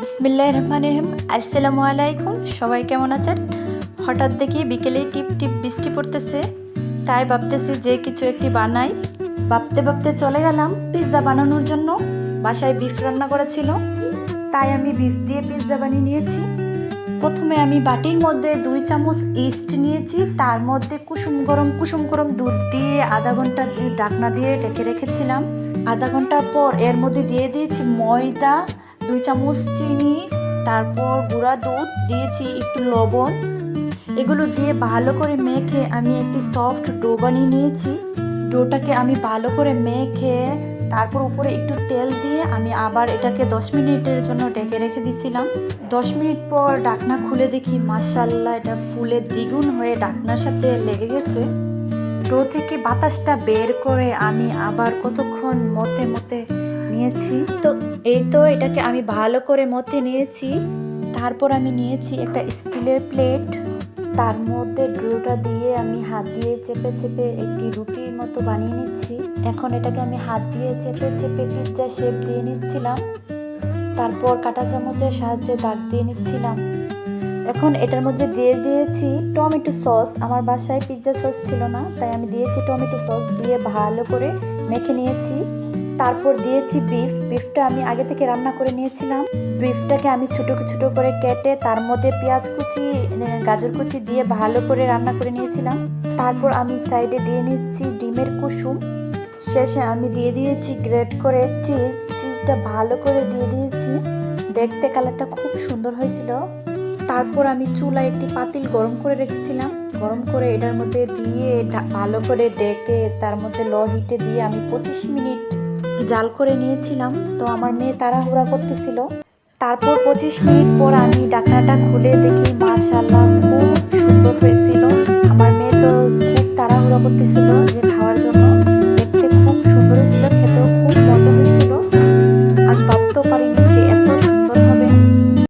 বিসমিল্লাহির রহমানির রহিম। আসসালামু আলাইকুম, সবাই কেমন আছেন? হঠাৎ দেখি বিকেলে টিপ টিপ বৃষ্টি পড়তেছে, তাই ভাবতেছি যে কিছু একটি বানাই। ভাবতে ভাবতে চলে গেলাম পিৎজা বানানোর জন্য। বাসায় বিফ রান্না করা ছিল, তাই আমি বিফ দিয়ে পিৎজা বানিয়ে নিয়েছি। প্রথমে আমি বাটির মধ্যে 2 চামচ ইস্ট নিয়েছি, তার মধ্যে কুসুম গরম দুধ দিয়ে আধা ঘন্টা ঢাকনা দিয়ে ঢেকে রেখেছিলাম। আধা ঘন্টা পর এর মধ্যে দিয়ে দিয়েছি ময়দা, 2 চামচ চিনি, তারপর গুঁড়া দুধ দিয়েছি, একটু লবণ। এগুলো দিয়ে ভালো করে মেখে আমি একটি সফট ডো বানিয়ে নিয়েছি। ডোটাকে আমি ভালো করে মেখে তারপর উপরে একটু তেল দিয়ে আমি আবার এটাকে 10 মিনিটের জন্য ঢেকে রেখে দিয়েছিলাম। 10 মিনিট পর ঢাকনা খুলে দেখি মাশাআল্লাহ এটা ফুলে দ্বিগুণ হয়ে ঢাকনার সাথে লেগে গেছে। ডো থেকে বাতাসটা বের করে আমি আবার কতক্ষণ মতে নিয়েছি। তো এই তো এটাকে আমি ভালো করে মতে নিয়েছি। তারপর আমি নিয়েছি একটা স্টিলের প্লেট, তার মধ্যে ডোটা দিয়ে আমি হাত দিয়ে চেপে চেপে একটি রুটির মতো বানিয়ে নিচ্ছি। এখন এটাকে আমি হাত দিয়ে চেপে চেপে পিৎজা শেপ দিয়ে নিচ্ছিলাম। তারপর কাঁটা চামচের সাহায্যে দাগ দিয়ে নিচ্ছিলাম। এখন এটার মধ্যে দিয়ে দিয়েছি টমেটো সস। আমার বাসায় পিৎজা সস ছিল না, তাই আমি দিয়েছি টমেটো সস। দিয়ে ভালো করে মেখে নিয়েছি। তারপর দিয়েছি বিফটা আমি আগে থেকে রান্না করে নিয়েছিলাম। বিফটাকে আমি ছোটো ছোটো করে কেটে তার মধ্যে পেঁয়াজ কুচি, গাজর কুচি দিয়ে ভালো করে রান্না করে নিয়েছিলাম। তারপর আমি সাইডে দিয়ে নিচ্ছি ডিমের কুসুম। শেষে আমি দিয়ে দিয়েছি গ্রেট করে চিজটা ভালো করে দিয়ে দিয়েছি। দেখতে কালারটা খুব সুন্দর হয়েছিল। তারপর আমি চুলায় একটি পাতিল গরম করে রেখেছিলাম। গরম করে এটার মধ্যে দিয়ে ভালো করে ডেকে তার মধ্যে লো হিটে দিয়ে আমি 25 মিনিট জাল করে নিয়েছিলাম। তো আমার মেয়ে তাড়াহুড়া করতেছিল। তারপর 25 মিনিট পর আমি ঢাকনাটা খুলে দেখি মাশাআল্লাহ খুব সুন্দর হয়েছিল। আমার মেয়ে তো খুব তাড়াহুড়া করতেছিল যে খাওয়ার জন্য।